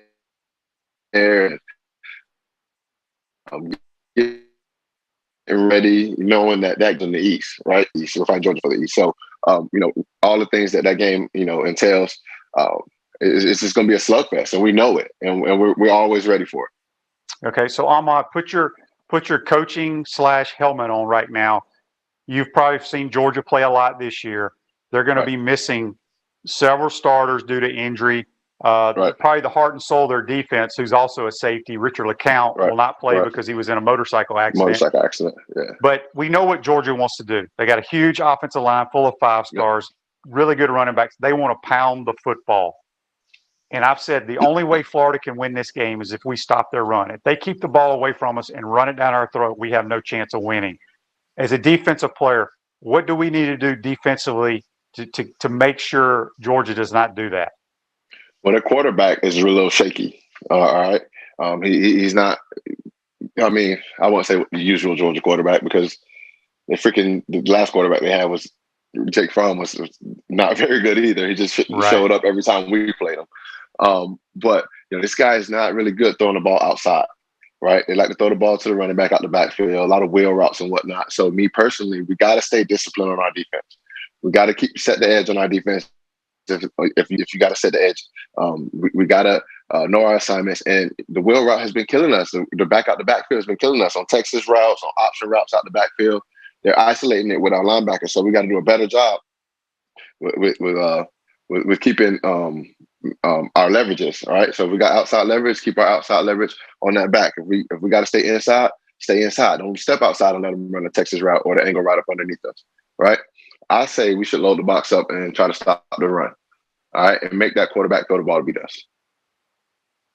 getting ready, knowing that in the East, right? So if I Georgia for the East, so all the things that game entails, it's just going to be a slugfest, and we know it, and we're always ready for it. Okay, so Ahmad, put your coaching / helmet on right now. You've probably seen Georgia play a lot this year. They're going to be missing several starters due to injury. Probably the heart and soul of their defense, who's also a safety, Richard LeCount, will not play because he was in a motorcycle accident. Yeah. But we know what Georgia wants to do. They got a huge offensive line full of 5 stars, really good running backs. They want to pound the football. And I've said the only way Florida can win this game is if we stop their run. If they keep the ball away from us and run it down our throat, we have no chance of winning. As a defensive player, what do we need to do defensively to make sure Georgia does not do that? Well, their quarterback is a little shaky. All right. He's not, I won't say the usual Georgia quarterback, because the last quarterback they had was Jake Fromm was not very good either. He just showed up every time we played him. But this guy is not really good throwing the ball outside, right? They like to throw the ball to the running back out the backfield, a lot of wheel routes and whatnot. So me personally, we got to stay disciplined on our defense. We got to set the edge on our defense. If you got to set the edge, we got to know our assignments. And the wheel route has been killing us. The back out the backfield has been killing us on Texas routes, on option routes out the backfield. They're isolating it with our linebackers, so we got to do a better job with keeping our leverages. All right, so if we got outside leverage, keep our outside leverage on that back. If we got to stay inside, stay inside. Don't step outside and let them run the Texas route or the angle right up underneath us. Right. I say we should load the box up and try to stop the run. all right, and make that quarterback throw the ball to beat us.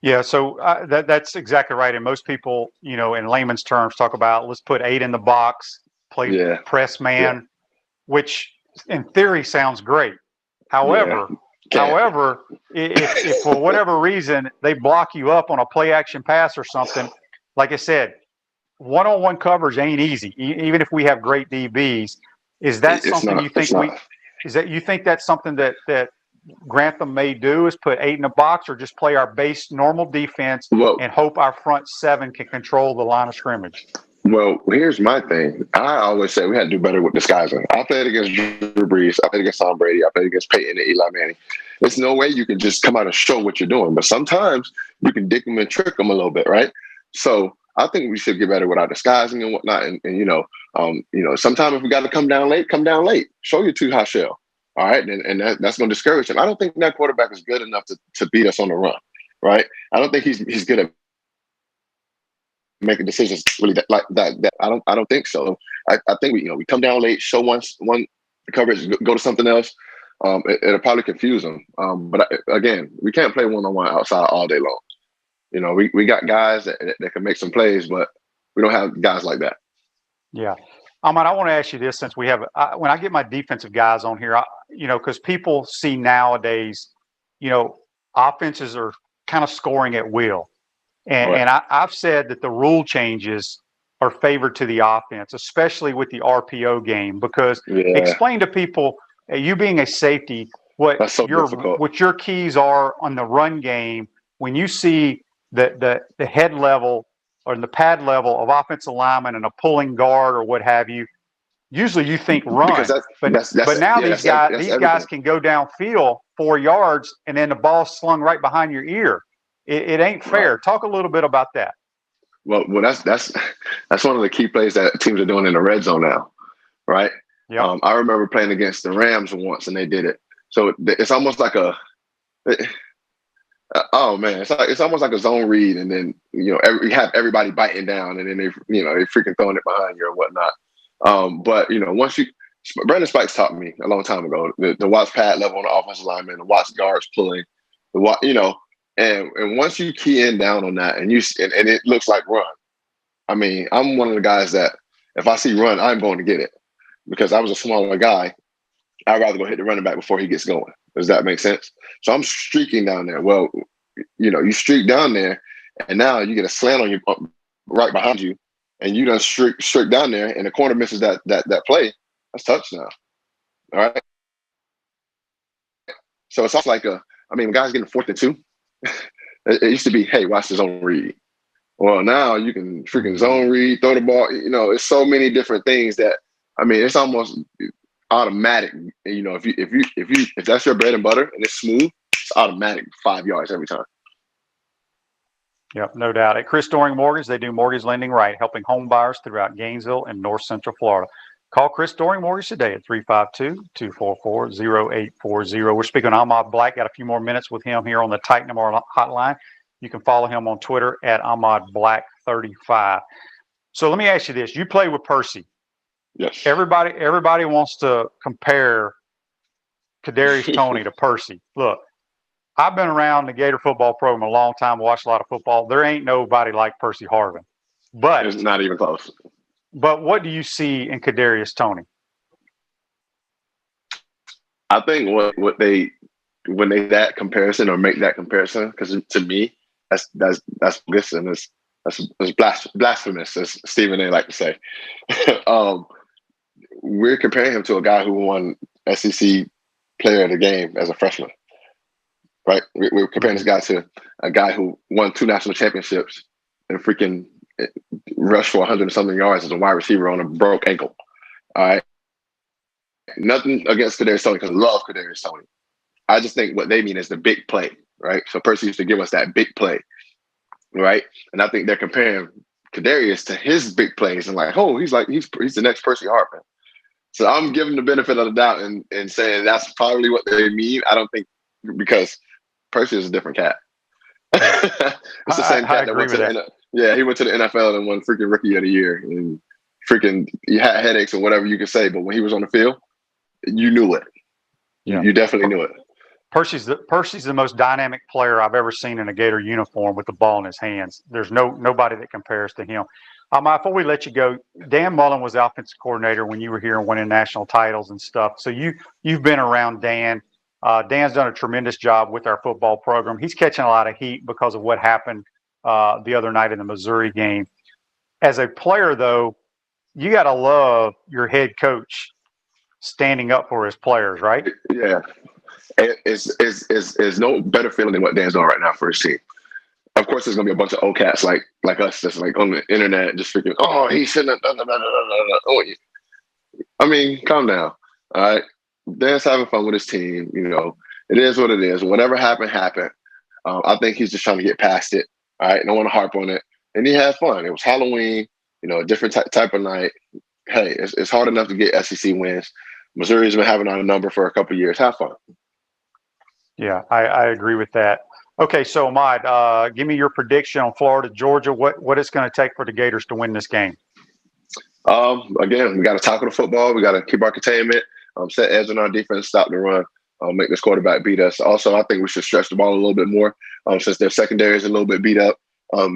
Yeah, so that's exactly right. And most people, in layman's terms, talk about let's put 8 in the box, play press man, which in theory sounds great. However, if for whatever reason they block you up on a play action pass or something, like I said, one-on-one coverage ain't easy. Even if we have great DBs, is that something you think you think that's something that Grantham may do, is put 8 in the box, or just play our base normal defense and hope our front 7 can control the line of scrimmage? Well, here's my thing. I always say we had to do better with disguising. I played against Drew Brees. I played against Tom Brady. I played against Peyton and Eli Manning. There's no way you can just come out and show what you're doing. But sometimes you can dick them and trick them a little bit, right? So I think we should get better with our disguising and whatnot. And sometimes if we got to come down late, come down late. Show your 2 high shell. All right, and that's going to discourage him. I don't think that quarterback is good enough to beat us on the run, right? I don't think he's good at making decisions really like that. I don't think so. I think we come down late, show one coverage, go to something else. It'll probably confuse them. But again, we can't play one-on-one outside all day long. We got guys that can make some plays, but we don't have guys like that. Yeah. Ahmad, I want to ask you this, since we have when I get my defensive guys on here, because people see nowadays, offenses are kind of scoring at will. And I've said that the rule changes are favored to the offense, especially with the RPO game, because explain to people, you being a safety, what your keys are on the run game when you see the head level or the pad level of offensive lineman and a pulling guard or what have you. Usually you think run, but now these guys can go downfield 4 yards and then the ball's slung right behind your ear. It ain't fair. Right. Talk a little bit about that. Well, that's one of the key plays that teams are doing in the red zone now, right? Yeah. I remember playing against the Rams once, and they did it. So it's almost like it's almost like a zone read, and then you have everybody biting down, and then they freaking throwing it behind you or whatnot. But once Brandon Spikes taught me a long time ago the watch pad level on the offensive lineman, the watch guards pulling, and once you key in down on that, and it looks like run. I mean, I'm one of the guys that if I see run, I'm going to get it, because I was a smaller guy. I'd rather go hit the running back before he gets going. Does that make sense? So I'm streaking down there. Well, you streak down there, and now you get a slant on you right behind you, and you done streak down there, and the corner misses that play. That's touchdown. All right. So it's also like when guys getting 4th and 2, it used to be, hey, watch the zone read. Well, now you can freaking zone read, throw the ball. It's so many different things that it's almost automatic. If that's your bread and butter and it's smooth, it's automatic 5 yards every time. Yep, no doubt. At Chris Doring Mortgage, they do mortgage lending right, helping home buyers throughout Gainesville and North Central Florida. Call Chris Doring Mortgage today at 352-244-0840. We're speaking to Ahmad Black. Got a few more minutes with him here on the Titan MR hotline. You can follow him on Twitter at Ahmad Black 35. So let me ask you this. You play with Percy. Yes. Everybody wants to compare Kadarius Toney to Percy. Look, I've been around the Gator football program a long time, watched a lot of football. There ain't nobody like Percy Harvin. But it's not even close. But what do you see in Kadarius Toney? I think when they that comparison or make that comparison, because to me that's listen, that's blasphemous, as Stephen A. like to say. We're comparing him to a guy who won SEC Player of the Game as a freshman, right? We're comparing this guy to a guy who won 2 national championships and freaking rushed for 100 and something yards as a wide receiver on a broke ankle. All right. Nothing against Kadarius Toney, because I love Kadarius Toney. I just think what they mean is the big play, right? So Percy used to give us that big play, right? And I think they're comparing Kadarius to his big plays and like, oh, he's the next Percy Harvin. So I'm giving the benefit of the doubt and saying that's probably what they mean. I don't think, because Percy is a different cat. It's the same cat that went to the NFL. Yeah, he went to the NFL and won freaking Rookie of the Year, and freaking he had headaches and whatever you could say, but when he was on the field, you knew it. Yeah. You definitely knew it. Percy's the most dynamic player I've ever seen in a Gator uniform with the ball in his hands. There's nobody that compares to him. Before we let you go, Dan Mullen was the offensive coordinator when you were here and winning national titles and stuff. So you've been around Dan. Dan's done a tremendous job with our football program. He's catching a lot of heat because of what happened the other night in the Missouri game. As a player, though, you got to love your head coach standing up for his players, right? Yeah. It's no better feeling than what Dan's doing right now for his team. Of course, there's gonna be a bunch of old cats like us that's like on the internet just freaking, oh, he shouldn't have done that. Oh, I mean, calm down. All right. Dan's having fun with his team. You know, it is what it is. Whatever happened. I think he's just trying to get past it. All right. Don't want to harp on it. And he had fun. It was Halloween, you know, a different type of night. Hey, it's hard enough to get SEC wins. Missouri's been having our number for a couple of years. Have fun. Yeah, I agree with that. Okay, so Ahmad, give me your prediction on Florida, Georgia. What it's going to take for the Gators to win this game? Again, we got to tackle the football. We got to keep our containment, set edge on our defense, stop the run, make this quarterback beat us. Also, I think we should stretch the ball a little bit more since their secondary is a little bit beat up.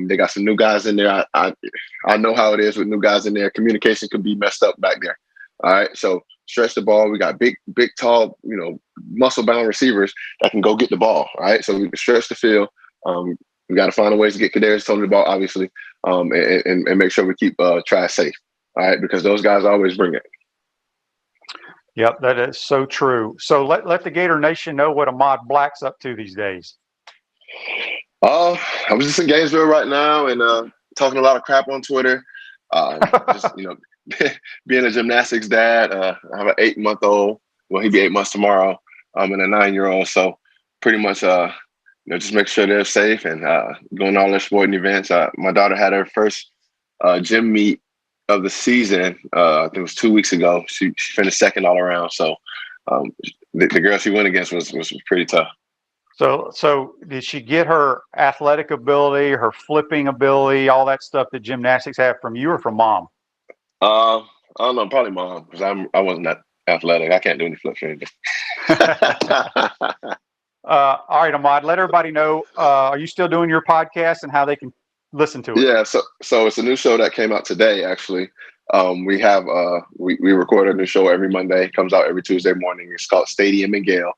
They got some new guys in there. I know how it is with new guys in there. Communication could be messed up back there. All right, so stretch the ball. We got big, tall, you know, muscle-bound receivers that can go get the ball. All right, so we can stretch the field. We got to find a ways to get Kadarius Toney the ball, obviously, and make sure we keep Trash safe. All right, because those guys always bring it. Yep, that is so true. So let the Gator Nation know what Ahmad Black's up to these days. I was just in Gainesville right now and talking a lot of crap on Twitter. Just, you know, being a gymnastics dad, I have an 8-month-old. Well, he'll be 8 months tomorrow. And a 9-year-old. So pretty much, you know, just make sure they're safe and going to all their sporting events. My daughter had her first gym meet of the season. I think it was 2 weeks ago. She finished second all around. So the girl she went against was pretty tough. So did she get her athletic ability, her flipping ability, all that stuff that gymnastics have from you or from mom? I don't know, probably mom, because I wasn't that athletic. I can't do any flips or anything. All right, Ahmad, let everybody know, are you still doing your podcast and how they can listen to it? Yeah, so it's a new show that came out today, actually. We have we record a new show every Monday. It comes out every Tuesday morning. It's called Stadium and Gale.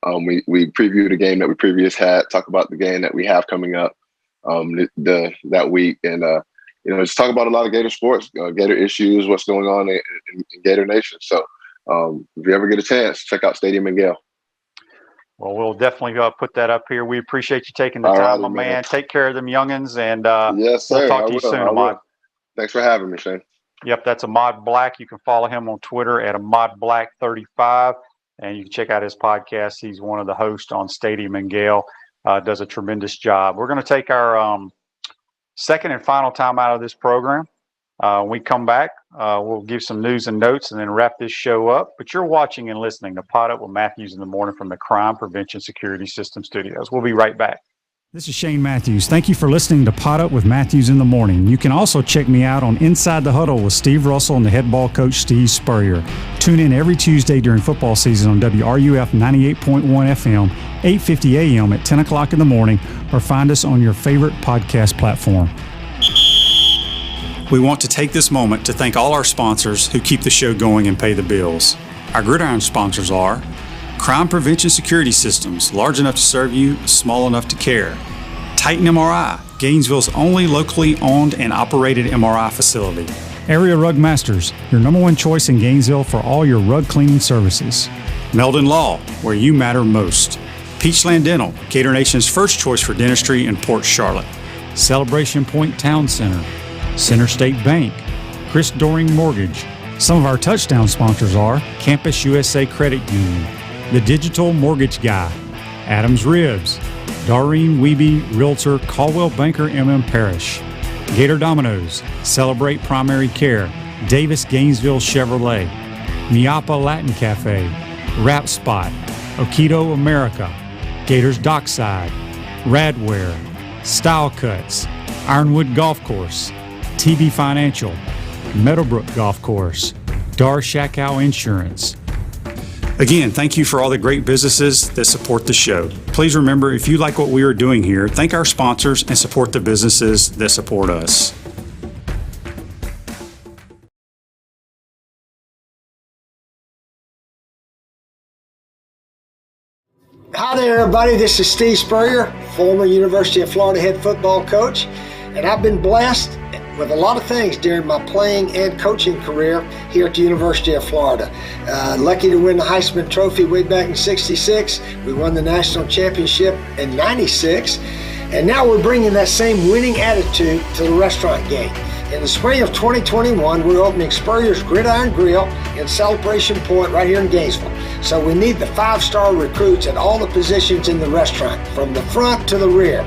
We preview the game that we previously had, talk about the game that we have coming up that week, and you know, just talk about a lot of Gator sports, Gator issues, what's going on in Gator Nation. So if you ever get a chance, check out Stadium and Gale. Well, we'll definitely put that up here. We appreciate you taking the time, my man. Take care of them youngins, and yes, sir. We'll talk to you soon, Ahmad. Thanks for having me, Shane. Yep, that's Ahmad Black. You can follow him on Twitter at AhmadBlack35, and you can check out his podcast. He's one of the hosts on Stadium and Gale. Does a tremendous job. We're going to take our second and final time out of this program. When we come back, we'll give some news and notes and then wrap this show up. But you're watching and listening to Pot Up with Matthews in the Morning from the Crime Prevention Security System Studios. We'll be right back. This is Shane Matthews. Thank you for listening to Pot Up with Matthews in the Morning. You can also check me out on Inside the Huddle with Steve Russell and the head ball coach, Steve Spurrier. Tune in every Tuesday during football season on WRUF 98.1 FM, 8:50 a.m. at 10 o'clock in the morning, or find us on your favorite podcast platform. We want to take this moment to thank all our sponsors who keep the show going and pay the bills. Our gridiron sponsors are Crime Prevention Security Systems, large enough to serve you, small enough to care. Titan MRI, Gainesville's only locally owned and operated MRI facility. Area Rug Masters, your number one choice in Gainesville for all your rug cleaning services. Meldon Law, where you matter most. Peachland Dental, Gator Nation's first choice for dentistry in Port Charlotte. Celebration Point Town Center. Center State Bank, Chris Doring Mortgage. Some of our touchdown sponsors are Campus USA Credit Union, The Digital Mortgage Guy, Adams Ribs, Doreen Wiebe Realtor, Caldwell Banker MM Parrish, Gator Dominoes, Celebrate Primary Care, Davis Gainesville Chevrolet, Miapa Latin Cafe, Rap Spot, Okido America, Gators Dockside, Radware, Style Cuts, Ironwood Golf Course, TB Financial, Meadowbrook Golf Course, Dar Shakow Insurance, Again, thank you for all the great businesses that support the show. Please remember, if you like what we are doing here, thank our sponsors and support the businesses that support us. Hi there, everybody. This is Steve Spurrier, former University of Florida head football coach, and I've been blessed with a lot of things during my playing and coaching career here at the University of Florida. Lucky to win the Heisman Trophy way back in '66. We won the national championship in '96, and now we're bringing that same winning attitude to the restaurant game. In the spring of 2021, we're opening Spurrier's Gridiron Grill in Celebration Point right here in Gainesville. So we need the 5-star recruits at all the positions in the restaurant, from the front to the rear.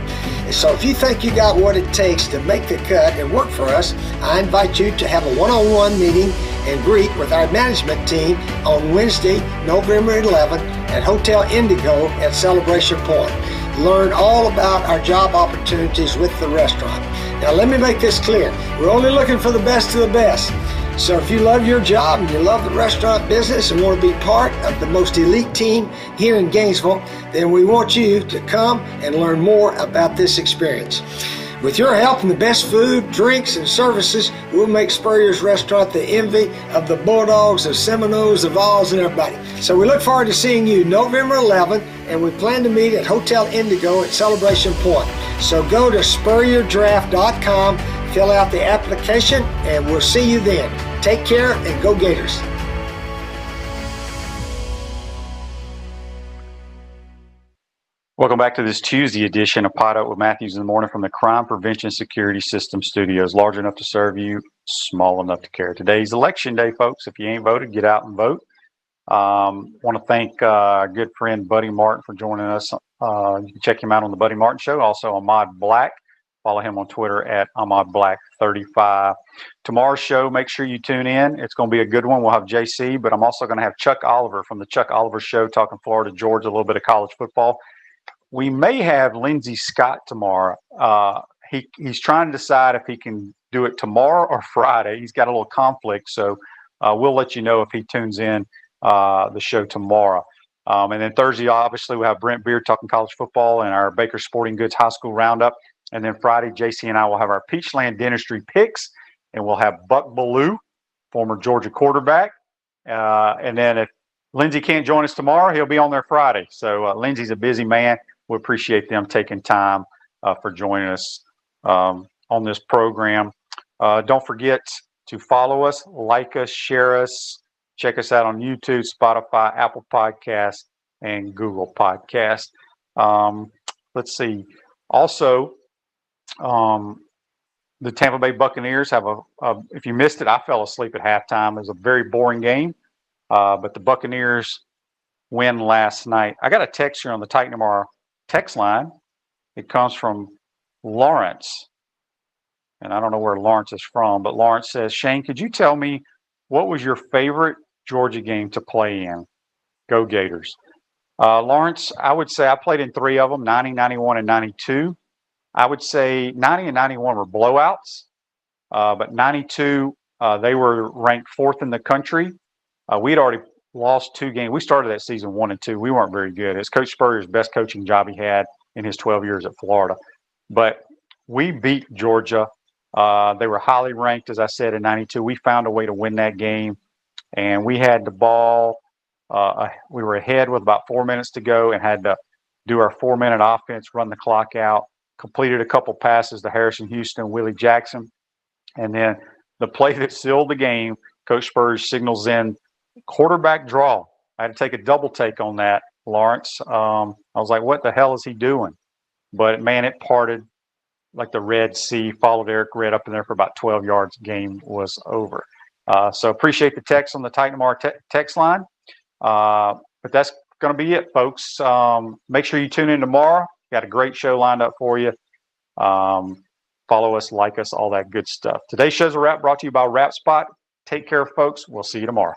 So if you think you got what it takes to make the cut and work for us, I invite you to have a one-on-one meeting and greet with our management team on Wednesday, November 11th at Hotel Indigo at Celebration Point. Learn all about our job opportunities with the restaurant. Now let me make this clear. We're only looking for the best of the best. So if you love your job and you love the restaurant business and want to be part of the most elite team here in Gainesville, then we want you to come and learn more about this experience. With your help and the best food, drinks, and services, we'll make Spurrier's Restaurant the envy of the Bulldogs, the Seminoles, the Vols, and everybody. So we look forward to seeing you November 11th, and we plan to meet at Hotel Indigo at Celebration Point. So go to SpurrierDraft.com, fill out the application, and we'll see you then. Take care and go Gators. Welcome back to this Tuesday edition of Pot Up with Matthews in the Morning from the Crime Prevention Security System Studios. Large enough to serve you, small enough to care. Today's election day, folks. If you ain't voted, get out and vote. Want to thank our good friend Buddy Martin for joining us. You can check him out on the Buddy Martin Show. Also, Ahmad Black. Follow him on Twitter at AhmadBlack35. Tomorrow's show, make sure you tune in. It's going to be a good one. We'll have JC, but I'm also going to have Chuck Oliver from the Chuck Oliver Show talking Florida, Georgia, a little bit of college football. We may have Lindsey Scott tomorrow. He's trying to decide if he can do it tomorrow or Friday. He's got a little conflict, so we'll let you know if he tunes in the show tomorrow. And then Thursday, obviously, we'll have Brent Beard talking college football and our Baker Sporting Goods High School Roundup. And then Friday, JC and I will have our Peachland Dentistry picks, and we'll have Buck Bellew, former Georgia quarterback. And then if Lindsey can't join us tomorrow, he'll be on there Friday. So Lindsey's a busy man. We appreciate them taking time for joining us on this program. Don't forget to follow us, like us, share us. Check us out on YouTube, Spotify, Apple Podcasts, and Google Podcasts. Let's see. Also, the Tampa Bay Buccaneers have if you missed it, I fell asleep at halftime. It was a very boring game, but the Buccaneers win last night. I got a text here on the Titan Tomorrow text line. It comes from Lawrence, and I don't know where Lawrence is from, but Lawrence says, Shane, could you tell me what was your favorite Georgia game to play in? Go Gators. Lawrence, I would say I played in 3 of them, 90, 91, and 92. I would say 90 and 91 were blowouts, but 92, they were ranked 4th in the country. We'd already lost 2 games. We started that season 1-2. We weren't very good. It's Coach Spurrier's best coaching job he had in his 12 years at Florida. But we beat Georgia. They were highly ranked, as I said, in 92. We found a way to win that game, and we had the ball. We were ahead with about 4 minutes to go and had to do our 4-minute offense, run the clock out, completed a couple passes to Harrison Houston, Willie Jackson. And then the play that sealed the game, Coach Spurs signals in quarterback draw. I had to take a double take on that, Lawrence. I was like, what the hell is he doing? But, man, it parted like the Red Sea, followed Eric Red up in there for about 12 yards. Game was over. So appreciate the text on the Titan Tomorrow text line. But that's going to be it, folks. Make sure you tune in tomorrow. Got a great show lined up for you. Follow us, like us, all that good stuff. Today's show's a wrap, brought to you by Wrap Spot. Take care, folks. We'll see you tomorrow.